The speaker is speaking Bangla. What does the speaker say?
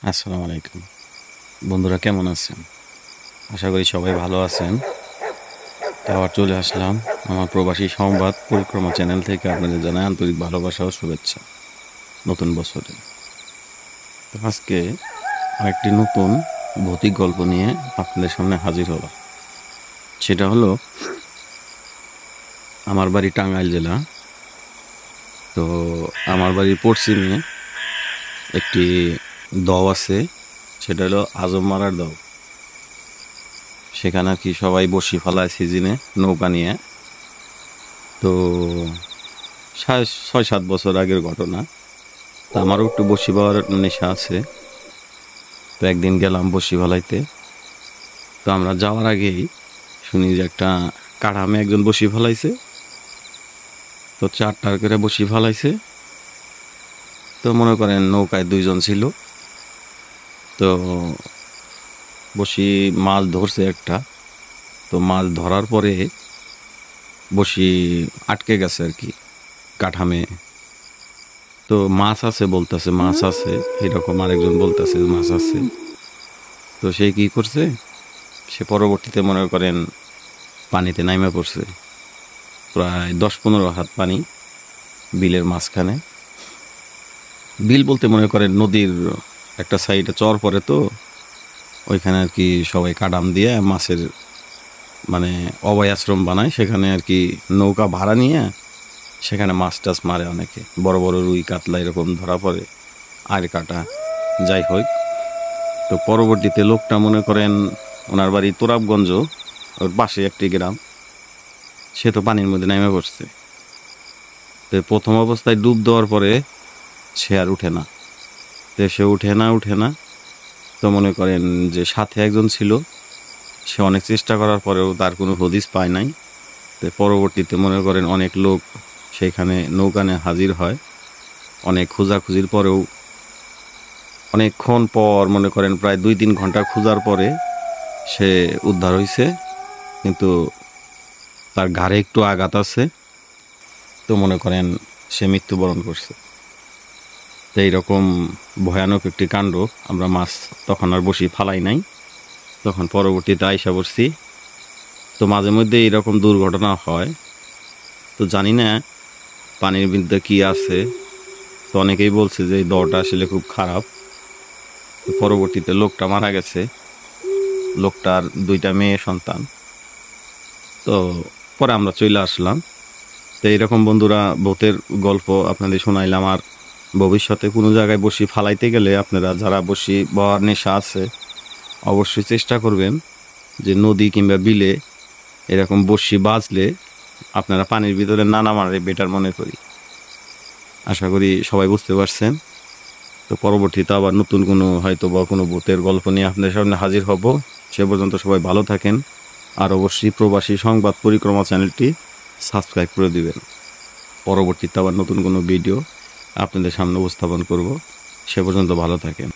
আসসালামু আলাইকুম বন্ধুরা, কেমন আছেন? আশা করি সবাই ভালো আছেন। তো আবার চলে আসলাম আমার প্রবাসী সংবাদ পরিক্রমা চ্যানেল থেকে। আপনাদের জানাই আন্তরিক ভালোবাসা ও শুভেচ্ছা নতুন বছরে। তো আজকে আরেকটি নতুন ভৌতিক গল্প নিয়ে আপনাদের সামনে হাজির হলাম। সেটা হলো, আমার বাড়ি টাঙ্গাইল জেলা। তো আমার বাড়ির পশ্চিমে একটি দও আছে, সেটা হলো আজম মারার দও। সেখানে আর কি সবাই বসি ফেলায় সিজনে নৌকা নিয়ে। তো 6-7 বছর আগের ঘটনা। তো আমারও একটু বসি পাওয়ার নেশা আছে। তো একদিন গেলাম বসি ফেলাইতে। তো আমরা যাওয়ার আগেই শুনি যে একটা কাঠামে একজন বসি ফেলাইছে। তো 4টার করে বসি ফেলাইছে। তো মনে করেন নৌকায় 2জন ছিল। তো বসি মাছ ধরছে একটা। তো মাছ ধরার পরে বসি আটকে গেছে আর কি কাঠামে। তো মাছ আছে বলতেছে, মাছ আছে এরকম, আরেকজন বলতেছে মাছ আছে। তো সে কি করছে, সে পরবর্তীতে মনে করেন পানিতে নাইমা পড়ছে। প্রায় 10-15 হাত পানি বিলের মাঝখানে। বিল বলতে মনে করেন নদীর একটা সাইডে চর পড়ে, তো ওইখানে আর কি সবাই কাদাম দিয়ে মাছের মানে অভয় আশ্রম বানায়। সেখানে আর কি নৌকা ভাড়া নিয়ে সেখানে মাছ টাছ মারে অনেকে, বড় বড় রুই কাতলা এরকম ধরা পড়ে, আর কাটা, যাই হোক। তো পরবর্তীতে লোকটা মনে করেন ওনার বাড়ি তোরাবগঞ্জ, ওর পাশে একটি গ্রাম। সে তো পানির মধ্যে নেমে পড়ছে। তো প্রথম অবস্থায় ডুব দেওয়ার পরে সে আর উঠে না। তো সে উঠে না। তো মনে করেন যে সাথে একজন ছিল, সে অনেক চেষ্টা করার পরেও তার কোনো হদিস পায় নাই। তো পরবর্তীতে মনে করেন অনেক লোক সেখানে নৌকানে হাজির হয়। অনেক খোঁজাখুঁজির পরেও অনেকক্ষণ পর মনে করেন প্রায় 2-3 ঘন্টা খোঁজার পরে সে উদ্ধার হয়েছে। কিন্তু তার ঘাড়ে একটু আঘাত আছে। তো মনে করেন সে মৃত্যুবরণ করছে। তো এইরকম ভয়ানক একটি কাণ্ড। আমরা মাছ তখন আর বসি ফালাই নাই, তখন পরবর্তীতে আইসা পড়ছি। তো মাঝে মধ্যে এইরকম দুর্ঘটনা হয়। তো জানি না পানির মধ্যে কি আছে। তো অনেকেই বলছে যে এই দটা আসলে খুব খারাপ। তো পরবর্তীতে লোকটা মারা গেছে, লোকটার 2টা মেয়ে সন্তান। তো পরে আমরা চলে আসলাম। তো এইরকম বন্ধুরা ভূতের গল্প আপনাদের শোনাইলাম। আর ভবিষ্যতে কোনো জায়গায় বসি ফালাইতে গেলে আপনারা যারা বসি বওয়ার নেশা আছে অবশ্যই চেষ্টা করবেন যে নদী কিংবা বিলে এরকম বসি বাজলে আপনারা পানির ভিতরে না নামারে বেটার মনে করি। আশা করি সবাই বুঝতে পারছেন। তো পরবর্তীতে আবার নতুন কোনো হয়তো বা কোনো ভূতের গল্প নিয়ে আপনাদের সামনে হাজির হব। সে পর্যন্ত সবাই ভালো থাকেন। আর অবশ্যই প্রবাসী সংবাদ পরিক্রমা চ্যানেলটি সাবস্ক্রাইব করে দিবেন। পরবর্তীতে আবার নতুন কোনো ভিডিও আপনাদের সামনে উপস্থাপন করব। সে পর্যন্ত ভালো থাকেন।